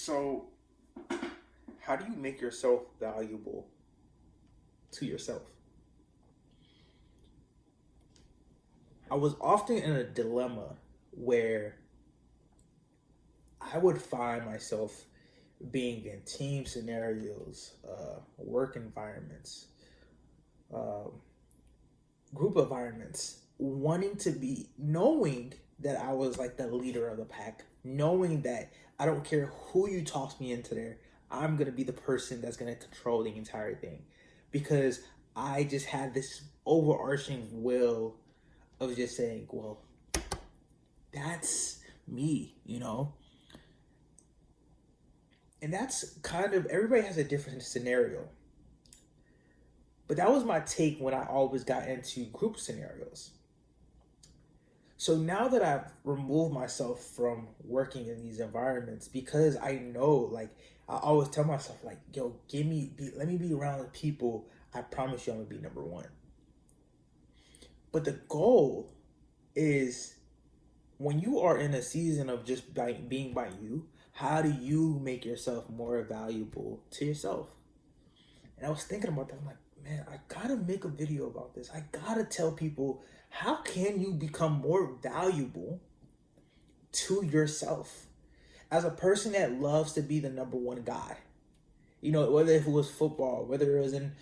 So, how do you make yourself valuable to yourself? I was often in a dilemma where I would find myself being in team scenarios, work environments, um, group environments, wanting to be, knowing that I was like the leader of the pack, knowing that I don't care who you toss me into there, I'm gonna be the person that's gonna control the entire thing, because I just had this overarching will of just saying, well, that's me. And that's kind of, everybody has a different scenario. But that was my take when I always got into group scenarios. So now that I've removed myself from working in these environments, because I know, like, I always tell myself, like, yo, let me be around people. I promise you, I'm gonna be number one. But the goal is, when you are in a season of just being by you, how do you make yourself more valuable to yourself? And I was thinking about that. I'm like, man, I gotta make a video about this. I gotta tell people, how can you become more valuable to yourself as a person that loves to be the number one guy? Whether if it was football, whether it was in,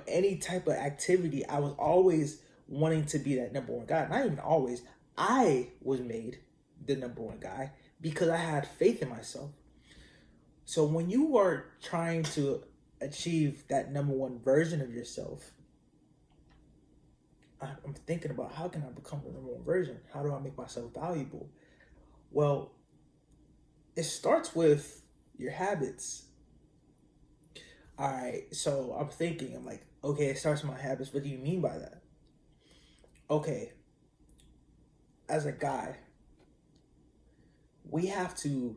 any type of activity, I was always wanting to be that number one guy. Not even always. I was made the number one guy because I had faith in myself. So when you are trying to achieve that number one version of yourself, I'm thinking about, how can I become the number one version? How do I make myself valuable? Well, it starts with your habits. All right, so I'm like, okay, it starts with my habits. What do you mean by that? Okay, as a guy, we have to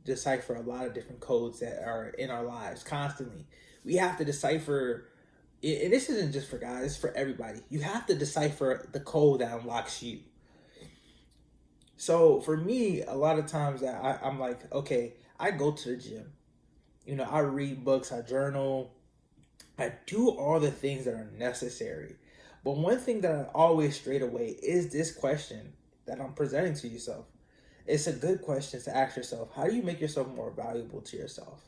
decipher a lot of different codes that are in our lives constantly. We have to decipher, and this isn't just for guys, it's for everybody. You have to decipher the code that unlocks you. So for me, a lot of times I'm like, okay, I go to the gym. I read books, I journal, I do all the things that are necessary. But one thing that I always straight away is this question that I'm presenting to yourself. It's a good question to ask yourself. How do you make yourself more valuable to yourself?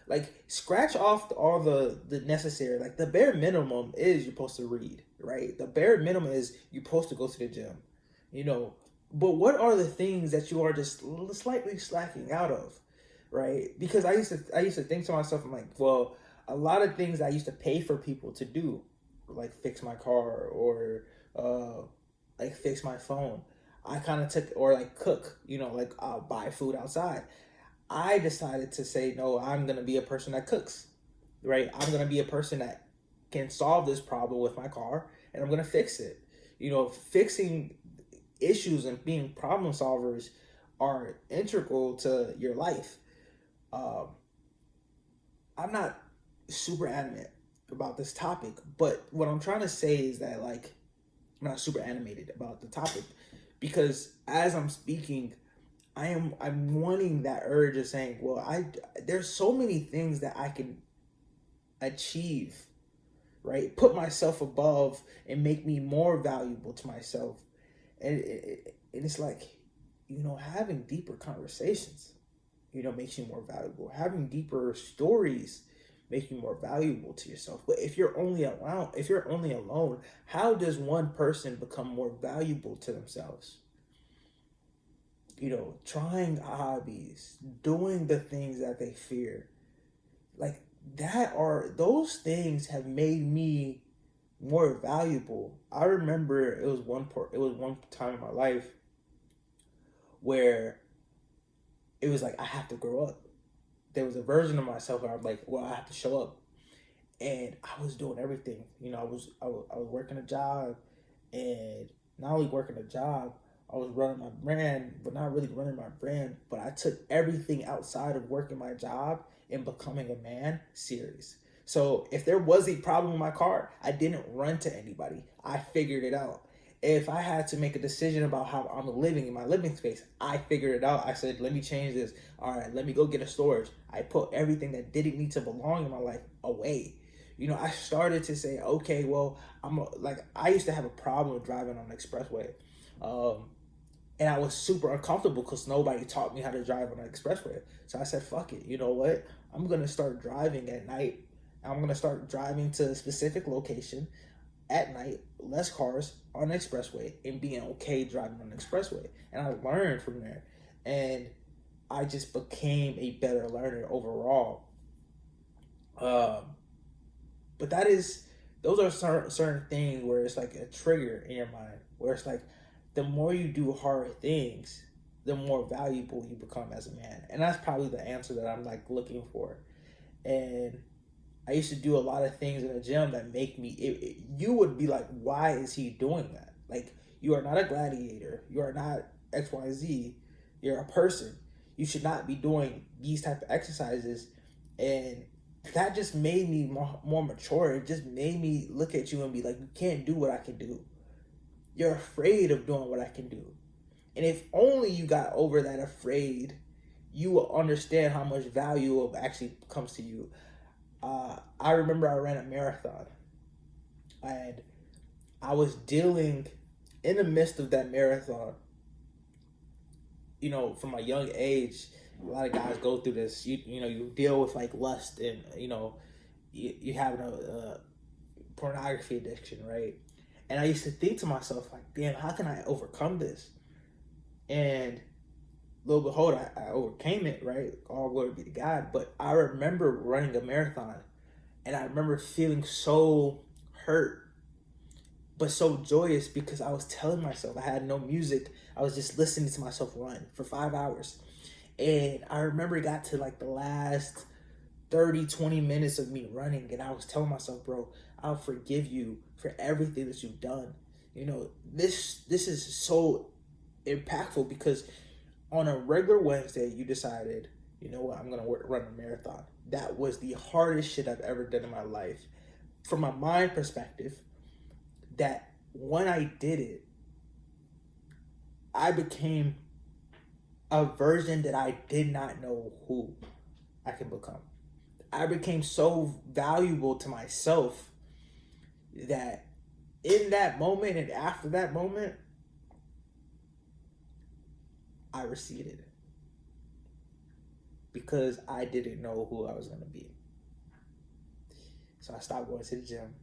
Like, scratch off all the necessary. Like, the bare minimum is you're supposed to read, right? The bare minimum is you're supposed to go to the gym, you know. But what are the things that you are just slightly slacking out of, right? Because I used to think to myself, I'm like, well, a lot of things I used to pay for people to do, like fix my car, or like fix my phone. I kind of took, or like cook, like buy food outside. I decided to say, no, I'm going to be a person that cooks, right? I'm going to be a person that can solve this problem with my car, and I'm going to fix it. Fixing issues and being problem solvers are integral to your life. Um, I'm not super adamant about this topic, but what I'm trying to say is that, like, I'm not super animated about the topic, because as I'm speaking, I'm wanting that urge of saying, well, there's so many things that I can achieve, right? Put myself above and make me more valuable to myself. And it's like, having deeper conversations, makes you more valuable. Having deeper stories make you more valuable to yourself. But if you're only alone, how does one person become more valuable to themselves? Trying hobbies, doing the things that they fear. Like, those things have made me more valuable. I remember it was one time in my life where it was like, I have to grow up. There was a version of myself where I'm like, well, I have to show up. And I was doing everything. I was working a job, and not only working a job, I was running my brand, but not really running my brand. But I took everything outside of working my job and becoming a man serious. So if there was a problem with my car, I didn't run to anybody. I figured it out. If I had to make a decision about how I'm living in my living space, I figured it out. I said, let me change this. All right, let me go get a storage. I put everything that didn't need to belong in my life away. I started to say, okay, well, I used to have a problem with driving on the expressway. And I was super uncomfortable because nobody taught me how to drive on the expressway. So I said, fuck it. You know what? I'm going to start driving at night. I'm going to start driving to a specific location at night, less cars on the expressway, and being okay driving on the expressway. And I learned from there. And I just became a better learner overall. But those are certain things where it's like a trigger in your mind, where it's like, the more you do hard things, the more valuable you become as a man. And that's probably the answer that I'm like looking for. And I used to do a lot of things in the gym that make me, you would be like, why is he doing that? Like, you are not a gladiator. You are not XYZ. You're a person. You should not be doing these type of exercises. And that just made me more mature. It just made me look at you and be like, you can't do what I can do. You're afraid of doing what I can do. And if only you got over that afraid, you will understand how much value actually comes to you. I remember I ran a marathon, and I was dealing in the midst of that marathon. From a young age, a lot of guys go through this. You deal with like lust, and you have a pornography addiction, right? And I used to think to myself, like, damn, how can I overcome this? And lo and behold, I overcame it, right? All glory be to God. But I remember running a marathon, and I remember feeling so hurt, but so joyous, because I was telling myself, I had no music. I was just listening to myself run for 5 hours. And I remember it got to like the last 30, 20 minutes of me running, and I was telling myself, bro, I'll forgive you for everything that you've done. This is so impactful, because on a regular Wednesday, you decided, you know what, I'm going to run a marathon. That was the hardest shit I've ever done in my life. From a mind perspective, that when I did it, I became a version that I did not know who I can become. I became so valuable to myself that in that moment and after that moment, I receded, because I didn't know who I was going to be. So I stopped going to the gym.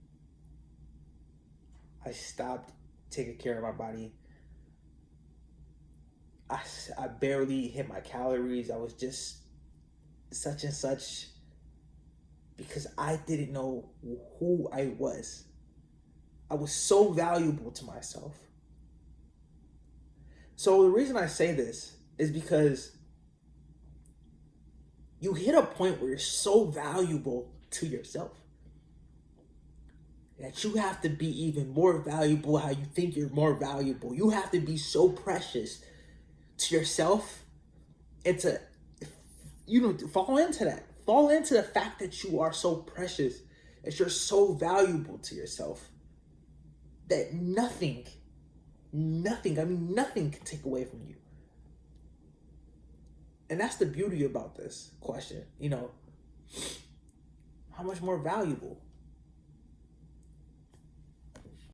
I stopped taking care of my body. I barely hit my calories. I was just such and such, because I didn't know who I was. I was so valuable to myself. So the reason I say this is because you hit a point where you're so valuable to yourself that you have to be even more valuable how you think you're more valuable. You have to be so precious to yourself, and to fall into that. Fall into the fact that you are so precious, that you're so valuable to yourself, that nothing can take away from you. And that's the beauty about this question. How much more valuable